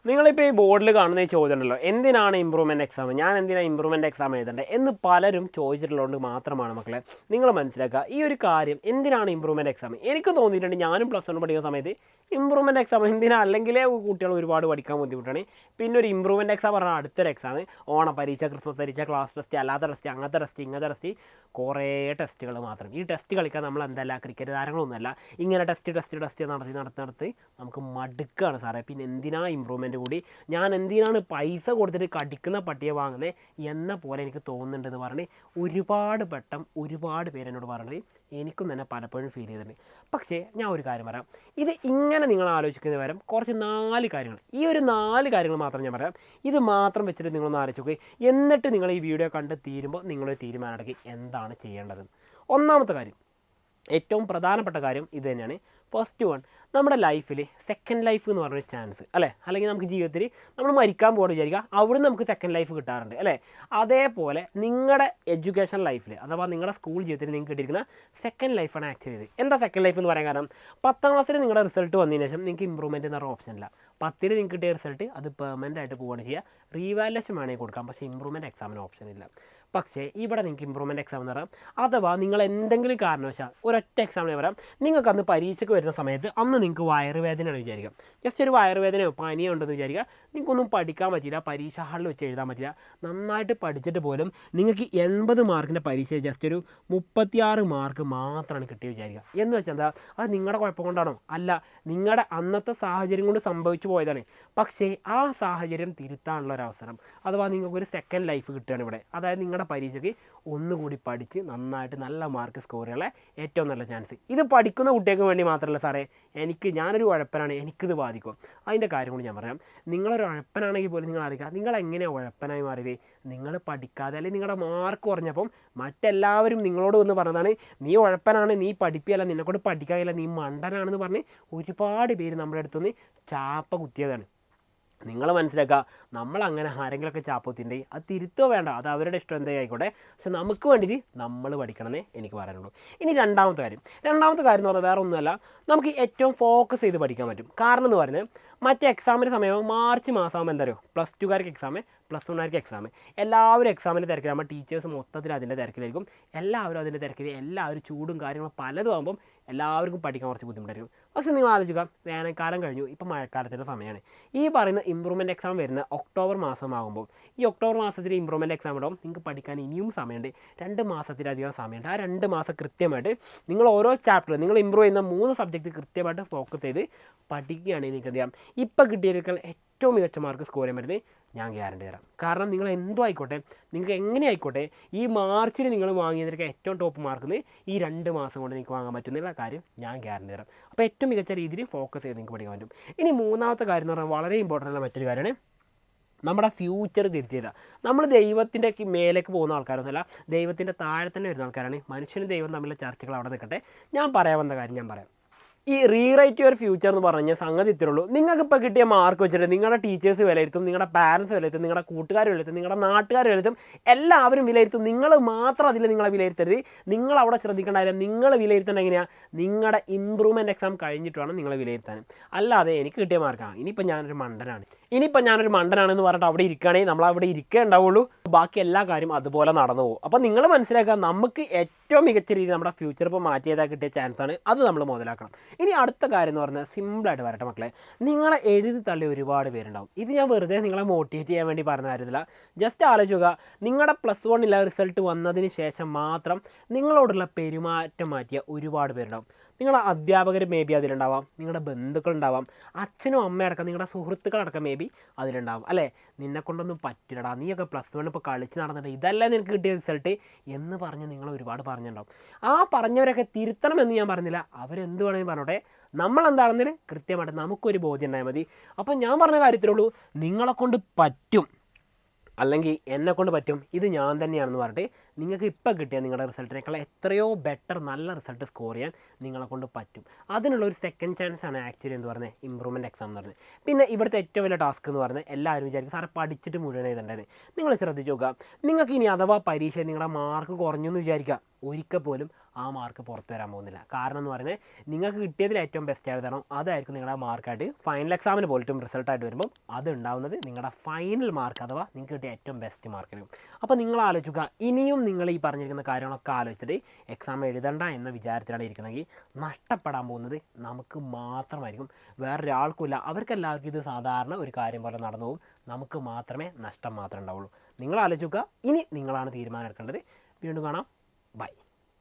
നിങ്ങളിപ്പോൾ ഈ ബോർഡിൽ കാണുന്ന ഈ ചോദ്യം ഉണ്ടല്ലോ, എന്തിനാണ് ഇമ്പ്രൂവ്മെൻറ്റ് എക്സാം, ഞാൻ എന്തിനാണ് ഇമ്പ്രൂവ്മെൻറ്റ് എക്സാം എഴുതേണ്ടത് എന്ന് പലരും ചോദിച്ചിട്ടുള്ളതുകൊണ്ട് മാത്രമാണ് മക്കളെ നിങ്ങൾ മനസ്സിലാക്കുക ഈ ഒരു കാര്യം. എന്തിനാണ് ഇമ്പ്രൂവ്മെൻറ്റ് എക്സാം? എനിക്ക് തോന്നിയിട്ടുണ്ട്, ഞാനും +1 പഠിക്കുന്ന സമയത്ത് ഇമ്പ്രൂവ്മെൻറ്റ് എക്സാം എന്തിനാ, അല്ലെങ്കിലേ കുട്ടികൾ ഒരുപാട് പഠിക്കാൻ ബുദ്ധിമുട്ടാണ്. പിന്നെ ഒരു ഇമ്പ്രൂവ്മെൻറ്റ് എക്സാം പറഞ്ഞാൽ അടുത്തൊരു എക്സാം, ഓണം പരീക്ഷ, ക്രിസ്മസ് പരീക്ഷ, ക്ലാസ് ടെസ്റ്റ്, അല്ലാത്ത ടെസ്റ്റ്, അങ്ങനത്തെ ടെസ്റ്റ്, ഇങ്ങനത്തെ ടെസ്റ്റ്, കുറേ ടെസ്റ്റുകൾ മാത്രം. ഈ ടെസ്റ്റ് കളിക്കാൻ നമ്മൾ എന്തല്ല ക്രിക്കറ്റ് താരങ്ങളൊന്നുമല്ല. ഇങ്ങനെ ടെസ്റ്റ് നടത്തി നമുക്ക് മടുക്കുകയാണ് സാറേ. പിന്നെ എന്തിനാ ഇമ്പ്രൂവ്മെൻറ്റ് കൂടി, ഞാൻ എന്തിനാണ് പൈസ കൊടുത്തിട്ട് കടിക്കുന്ന പട്ടിയെ വാങ്ങുന്നത് എന്ന പോലെ എനിക്ക് തോന്നുന്നുണ്ടെന്ന് പറഞ്ഞ് ഒരുപാട് പേര് എന്നോട് പറഞ്ഞത് എനിക്കും തന്നെ പലപ്പോഴും ഫീൽ ചെയ്തിട്ടുണ്ട്. പക്ഷേ ഞാൻ ഒരു കാര്യം പറയാം, ഇത് ഇങ്ങനെ നിങ്ങൾ ആലോചിക്കുന്ന പകരം കുറച്ച് 4 കാര്യങ്ങൾ, ഈ ഒരു 4 കാര്യങ്ങൾ മാത്രം ഞാൻ പറയാം. ഇത് മാത്രം വെച്ചിട്ട് നിങ്ങളൊന്ന് ആലോചിച്ച് നോക്കുക. എന്നിട്ട് നിങ്ങൾ ഈ വീഡിയോ കണ്ട് തീരുമ്പോൾ നിങ്ങളൊരു തീരുമാനം എടുക്കുക എന്താണ് ചെയ്യേണ്ടത്. ഒന്നാമത്തെ കാര്യം, ഏറ്റവും പ്രധാനപ്പെട്ട കാര്യം ഇത് തന്നെയാണ്. ഫസ്റ്റ് വൺ, നമ്മുടെ ലൈഫിൽ സെക്കൻഡ് ലൈഫ് എന്ന് പറഞ്ഞൊരു ചാൻസ് അല്ലേ, അല്ലെങ്കിൽ നമുക്ക് ജീവിതത്തിൽ നമ്മൾ മരിക്കാൻ പോകണം വിചാരിക്കുക, അവിടുന്ന് നമുക്ക് സെക്കൻഡ് ലൈഫ് കിട്ടാറുണ്ട് അല്ലേ. അതേപോലെ നിങ്ങളുടെ എഡ്യൂക്കേഷൻ ലൈഫിൽ അഥവാ നിങ്ങളുടെ സ്കൂൾ ജീവിതത്തിൽ നിങ്ങൾക്ക് കിട്ടിയിരിക്കുന്ന സെക്കൻഡ് ലൈഫാണ് ആക്ച്വലി ഇത്. എന്താ സെക്കൻഡ് ലൈഫ് എന്ന് പറയാൻ കാരണം, 10ാം ക്ലാസ്സിൽ നിങ്ങളുടെ റിസൾട്ട് വന്നതിന് ശേഷം നിങ്ങൾക്ക് ഇമ്പ്രൂവ്മെൻറ്റ് എന്ന ഓപ്ഷൻ ഇല്ല. 10ൽ നിങ്ങൾക്ക് കിട്ടിയ റിസൾട്ട് അത് പെർമനൻ്റ് ആയിട്ട് പോവുകയാണ് ചെയ്യുക. റീവാലുവേഷൻ വേണമെങ്കിൽ കൊടുക്കാം, പക്ഷേ ഇമ്പ്രൂവ്മെൻറ്റ് എക്സാമിന് ഓപ്ഷൻ ഇല്ല. പക്ഷേ ഇവിടെ നിങ്ങൾക്ക് ഇമ്പ്രൂവ്മെൻറ്റ് എക്സാം എന്ന് പറയാം. അഥവാ നിങ്ങൾ എന്തെങ്കിലും കാരണവശാൽ ഒരൊറ്റ എക്സാമിന് പറയാം, നിങ്ങൾക്ക് അന്ന് പരീക്ഷയ്ക്ക് വരുന്ന സമയത്ത് അന്ന് നിങ്ങൾക്ക് വയറുവേദനയാണ് വിചാരിക്കാം, ജസ്റ്റ് ഒരു വയറുവേദനയോ പനിയോ ഉണ്ടെന്ന് വിചാരിക്കുക, നിങ്ങൾക്കൊന്നും പഠിക്കാൻ പറ്റില്ല, പരീക്ഷ ഹാളിൽ വെച്ച് എഴുതാൻ പറ്റില്ല, നന്നായിട്ട് പഠിച്ചിട്ട് പോലും നിങ്ങൾക്ക് 80 മാർക്കിൻ്റെ പരീക്ഷ ജസ്റ്റ് ഒരു 36 മാർക്ക് മാത്രമാണ് കിട്ടിയത് വിചാരിക്കുക. എന്ന് വെച്ചാൽ എന്താ, അത് നിങ്ങളുടെ കുഴപ്പം കൊണ്ടാണോ? അല്ല, നിങ്ങളുടെ അന്നത്തെ സാഹചര്യം കൊണ്ട് സംഭവിച്ചു പോയതാണ്. പക്ഷേ ആ സാഹചര്യം തിരുത്താനുള്ള ഒരു അവസരം, അഥവാ നിങ്ങൾക്കൊരു സെക്കൻഡ് ലൈഫ് കിട്ടുകയാണ് ഇവിടെ. അതായത് നിങ്ങളുടെ പരീക്ഷയ്ക്ക് ഒന്നുകൂടി പഠിച്ച് നന്നായിട്ട് നല്ല മാർക്ക് സ്കോർ ചെയ്യാനുള്ള ഏറ്റവും നല്ല ചാൻസ്. ഇത് പഠിക്കുന്ന കുട്ടികൾക്ക് വേണ്ടി മാത്രമല്ല സാറേ, ഞാനൊരു ഉഴപ്പനാണ്, എനിക്കിത് ബാധിക്കും. അതിൻ്റെ കാര്യം കൊണ്ട് ഞാൻ പറയാം. നിങ്ങളൊരു ഉഴപ്പനാണെങ്കിൽ പോലും നിങ്ങൾ അറിയിക്കുക, നിങ്ങളെങ്ങനെയാണ് ഉഴപ്പനായി മാറിയത്? നിങ്ങൾ പഠിക്കാതെ അല്ലെങ്കിൽ നിങ്ങളുടെ മാർക്ക് കുറഞ്ഞപ്പം മറ്റെല്ലാവരും നിങ്ങളോട് വന്ന് പറഞ്ഞതാണ് നീ ഉഴപ്പനാണ്, നീ പഠിപ്പിയല്ല, നിന്നെക്കൊണ്ട് പഠിക്കാനില്ല, നീ മണ്ടനാണെന്ന് പറഞ്ഞ് ഒരുപാട് പേര് നമ്മുടെ അടുത്തുനിന്ന് ചാപ്പ കുത്തിയതാണ്. നിങ്ങൾ മനസ്സിലാക്കുക, നമ്മളങ്ങനെ ആരെങ്കിലുമൊക്കെ ചാപ്പത്തിൻ്റെ അത് തിരുത്തോ വേണ്ട, അത് അവരുടെ ഇഷ്ടം എന്തേ ആയിക്കോട്ടെ, പക്ഷെ നമുക്ക് വേണ്ടിയിട്ട് നമ്മൾ പഠിക്കണമെന്നേ എനിക്ക് പറയാനുള്ളൂ. ഇനി രണ്ടാമത്തെ കാര്യം എന്ന് പറഞ്ഞാൽ വേറെ ഒന്നുമല്ല, നമുക്ക് ഏറ്റവും ഫോക്കസ് ചെയ്ത് പഠിക്കാൻ പറ്റും. കാരണം എന്ന് പറയുന്നത് മറ്റേ എക്സാമിൻ്റെ സമയം മാർച്ച് മാസമാകുമ്പോൾ എന്താ പറയുക, +2കാർക്ക് എക്സാം, +1കാർക്ക് എക്സാം, എല്ലാവരും എക്സാമിൻ്റെ തിരക്കിലാകുമ്പോൾ ടീച്ചേഴ്സ് മൊത്തത്തിൽ അതിൻ്റെ തിരക്കിലായിരിക്കും, എല്ലാവരും അതിൻ്റെ തിരക്കിൽ, എല്ലാവരും ചൂടും കാര്യങ്ങളും പലതും ആകുമ്പം എല്ലാവർക്കും പഠിക്കാൻ കുറച്ച് ബുദ്ധിമുട്ടായിരിക്കും. പക്ഷേ നിങ്ങൾ ആലോചിക്കുക, വേനൽക്കാലം കഴിഞ്ഞു, ഇപ്പം മഴക്കാലത്തിൻ്റെ സമയമാണ്. ഈ പറയുന്ന ഇമ്പ്രൂവ്മെൻറ്റ് എക്സാം വരുന്ന ഒക്ടോബർ മാസമാകുമ്പോൾ, ഈ ഒക്ടോബർ മാസത്തിൽ ഇമ്പ്രൂവ്മെൻറ്റ് എക്സാം ഉണ്ടാവും, നിങ്ങൾക്ക് പഠിക്കാൻ ഇനിയും സമയമുണ്ട്, 2 മാസത്തിലധികം സമയമുണ്ട്. ആ 2 മാസം കൃത്യമായിട്ട് നിങ്ങൾ ഓരോ ചാപ്റ്റർ, നിങ്ങൾ ഇമ്പ്രൂവ് ചെയ്യുന്ന 3 സബ്ജക്റ്റ് കൃത്യമായിട്ട് ഫോക്കസ് ചെയ്ത് പഠിക്കുകയാണെങ്കിൽ നിങ്ങൾക്ക് എന്ത് ചെയ്യാം, ഇപ്പം കിട്ടിയതിനേക്കാൾ ഏറ്റവും മികച്ച മാർക്ക് സ്കോർ ചെയ്യാൻ പറ്റുന്നത് ഞാൻ ഗ്യാരണ്ടി തരാം. കാരണം നിങ്ങൾ എന്തോ ആയിക്കോട്ടെ, നിങ്ങൾക്ക് എങ്ങനെ ആയിക്കോട്ടെ, ഈ മാർച്ചിൽ നിങ്ങൾ വാങ്ങിയതിനൊക്കെ ഏറ്റവും ടോപ്പ് മാർക്ക് ഈ 2 മാസം കൊണ്ട് നിങ്ങൾക്ക് വാങ്ങാൻ പറ്റുന്നുള്ള കാര്യം ഞാൻ ഗ്യാരണ്ടി തരാം. അപ്പോൾ ഏറ്റവും മികച്ച രീതിയിൽ ഫോക്കസ് ചെയ്ത് നിങ്ങൾക്ക് പഠിക്കാൻ പറ്റും. ഇനി മൂന്നാമത്തെ കാര്യം എന്ന് പറഞ്ഞാൽ വളരെ ഇമ്പോർട്ടൻ്റ് ആയ മറ്റൊരു കാര്യമാണ് നമ്മുടെ ഫ്യൂച്ചർ തിരിച്ചു ചെയ്താൽ. നമ്മൾ ദൈവത്തിൻ്റെ മേലേക്ക് പോകുന്ന ആൾക്കാരൊന്നുമല്ല, ദൈവത്തിൻ്റെ താഴെ തന്നെ വരുന്ന ആൾക്കാരാണ്. മനുഷ്യനും ദൈവം തമ്മിലുള്ള ചർച്ചകൾ അവിടെ നിൽക്കട്ടെ. ഞാൻ പറയാൻ വന്ന കാര്യം ഞാൻ പറയാം. ഈ റീറൈറ്റ് യുവർ ഫ്യൂച്ചർ എന്ന് പറഞ്ഞു കഴിഞ്ഞാൽ സംഗതി ഇത്രേ ഉള്ളൂ. നിങ്ങൾക്കിപ്പോൾ കിട്ടിയ മാർക്ക് വെച്ചിട്ട് നിങ്ങളുടെ ടീച്ചേഴ്സ് വിലയിരുത്തും, നിങ്ങളുടെ പാരൻസ് വിലയിരുത്തും, നിങ്ങളുടെ കൂട്ടുകാർ വിലയിരുത്തും, നിങ്ങളുടെ നാട്ടുകാർ വിലയിരുത്തും, എല്ലാവരും വിലയിരുത്തും. നിങ്ങൾ മാത്രം അതിൽ നിങ്ങളെ വിലയിരുത്തരുത്. നിങ്ങൾ അവിടെ ശ്രദ്ധിക്കേണ്ട, നിങ്ങൾ വിലയിരുത്തേണ്ട എങ്ങനെയാണ്, നിങ്ങളുടെ ഇമ്പ്രൂവ്മെൻറ്റ് എക്സാം കഴിഞ്ഞിട്ട് വേണം നിങ്ങളെ വിലയിരുത്താൻ. അല്ലാതെ എനിക്ക് കിട്ടിയ മാർക്കാണ്, ഇനിയിപ്പോൾ ഞാനൊരു മണ്ടനാണെന്ന് പറഞ്ഞിട്ട് അവിടെ ഇരിക്കുകയാണെങ്കിൽ നമ്മൾ അവിടെ ഇരിക്കേ ഉണ്ടാവുള്ളൂ, ബാക്കി എല്ലാ കാര്യം അതുപോലെ നടന്നു പോകും. അപ്പോൾ നിങ്ങൾ മനസ്സിലാക്കുക, നമുക്ക് ഏറ്റവും മികച്ച രീതിയിൽ നമ്മുടെ ഫ്യൂച്ചർ ഇപ്പോൾ മാറ്റി ചെയ്താൽ കിട്ടിയ ചാൻസാണ്, അത് നമ്മൾ മുതലാക്കണം. ഇനി അടുത്ത കാര്യം എന്ന് പറഞ്ഞാൽ സിമ്പിളായിട്ട് വരട്ടെ മക്കളെ, നിങ്ങളെ എഴുതി തള്ളി ഒരുപാട് പേരുണ്ടാവും. ഇത് ഞാൻ വെറുതെ നിങ്ങളെ മോട്ടിവേറ്റ് ചെയ്യാൻ വേണ്ടി പറഞ്ഞ കാര്യത്തില്ല. ജസ്റ്റ് ആലോചിക്കുക, നിങ്ങളുടെ +1 റിസൾട്ട് വന്നതിന് ശേഷം മാത്രം നിങ്ങളോടുള്ള പെരുമാറ്റം മാറ്റിയ ഒരുപാട് പേരുണ്ടാവും. നിങ്ങളുടെ അധ്യാപകർ മേ ബി അതിലുണ്ടാവാം, നിങ്ങളുടെ ബന്ധുക്കളുണ്ടാവാം, അച്ഛനും അമ്മയടക്കം നിങ്ങളുടെ സുഹൃത്തുക്കളടക്കം മേ ബി അതിലുണ്ടാവും. അല്ലേ, നിന്നെക്കൊണ്ടൊന്നും പറ്റില്ലടാ, നീയൊക്കെ +1 ഇപ്പോൾ കളിച്ച് നടന്നിട്ട് ഇതല്ല നിനക്ക് കിട്ടിയ റിസൾട്ട് എന്ന് പറഞ്ഞ് നിങ്ങൾ ഒരുപാട് പറഞ്ഞിട്ടുണ്ടാവും. ആ പറഞ്ഞവരൊക്കെ തിരുത്തണമെന്ന് ഞാൻ പറഞ്ഞില്ല, അവരെന്ത് വേണമെങ്കിൽ പറഞ്ഞോട്ടെ, നമ്മളെന്താണെന്നതിന് കൃത്യമായിട്ട് നമുക്കൊരു ബോധ്യം ഉണ്ടായാൽ മതി. അപ്പോൾ ഞാൻ പറഞ്ഞ കാര്യത്തിലുള്ളൂ, നിങ്ങളെക്കൊണ്ട് പറ്റും, അല്ലെങ്കിൽ എന്നെക്കൊണ്ട് പറ്റും, ഇത് ഞാൻ തന്നെയാണെന്ന് പറഞ്ഞിട്ട് നിങ്ങൾക്ക് ഇപ്പോൾ കിട്ടിയ നിങ്ങളുടെ റിസൾട്ടിനേക്കാൾ എത്രയോ ബെറ്റർ നല്ല റിസൾട്ട് സ്കോർ ചെയ്യാൻ നിങ്ങളെക്കൊണ്ട് പറ്റും. അതിനുള്ളൊരു സെക്കൻഡ് ചാൻസ് ആണ് ആക്ച്വലി എന്ന് പറഞ്ഞത് ഇമ്പ്രൂവ്മെൻറ്റ് എക്സാം എന്ന് പറഞ്ഞത്. പിന്നെ ഇവിടുത്തെ ഏറ്റവും വലിയ ടാസ്ക് എന്ന് പറഞ്ഞാൽ എല്ലാവരും വിചാരിക്കും സാറെ പഠിച്ചിട്ട് മുഴുവൻ എഴുതേണ്ടത്. നിങ്ങൾ ശ്രദ്ധിച്ച് നോക്കുക, നിങ്ങൾക്ക് ഇനി അഥവാ പരീക്ഷ നിങ്ങളുടെ മാർക്ക് കുറഞ്ഞു എന്ന് വിചാരിക്കുക, ഒരിക്കൽ പോലും ആ മാർക്ക് പുറത്ത് വരാൻ പോകുന്നില്ല. കാരണം എന്ന് പറയുന്നത് നിങ്ങൾക്ക് കിട്ടിയതിൽ ഏറ്റവും ബെസ്റ്റ് എഴുതണം, അതായിരിക്കും നിങ്ങളുടെ മാർക്കായിട്ട് ഫൈനൽ എക്സാമിന് പോയിട്ടും റിസൾട്ടായിട്ട് വരുമ്പം അത് ഉണ്ടാവുന്നത് നിങ്ങളുടെ ഫൈനൽ മാർക്ക് അഥവാ നിങ്ങൾക്ക് കിട്ടിയ ഏറ്റവും ബെസ്റ്റ് മാർക്കായിരിക്കും. അപ്പോൾ നിങ്ങൾ ആലോചിക്കുക, ഇനിയും നിങ്ങൾ ഈ പറഞ്ഞിരിക്കുന്ന കാര്യങ്ങളൊക്കെ ആലോചിച്ചിട്ട് എക്സാം എഴുതണ്ട എന്ന വിചാരത്തിലാണ് ഇരിക്കുന്നതെങ്കിൽ നഷ്ടപ്പെടാൻ പോകുന്നത് നമുക്ക് മാത്രമായിരിക്കും, വേറൊരാൾക്കുമില്ല. അവർക്കെല്ലാവർക്കും ഇത് സാധാരണ ഒരു കാര്യം പോലെ നടന്നു പോകും, നമുക്ക് മാത്രമേ നഷ്ടം മാത്രമേ ഉണ്ടാവുള്ളൂ. നിങ്ങൾ ആലോചിക്കുക, ഇനി നിങ്ങളാണ് തീരുമാനം എടുക്കേണ്ടത്. വീണ്ടും കാണാം, ബൈ.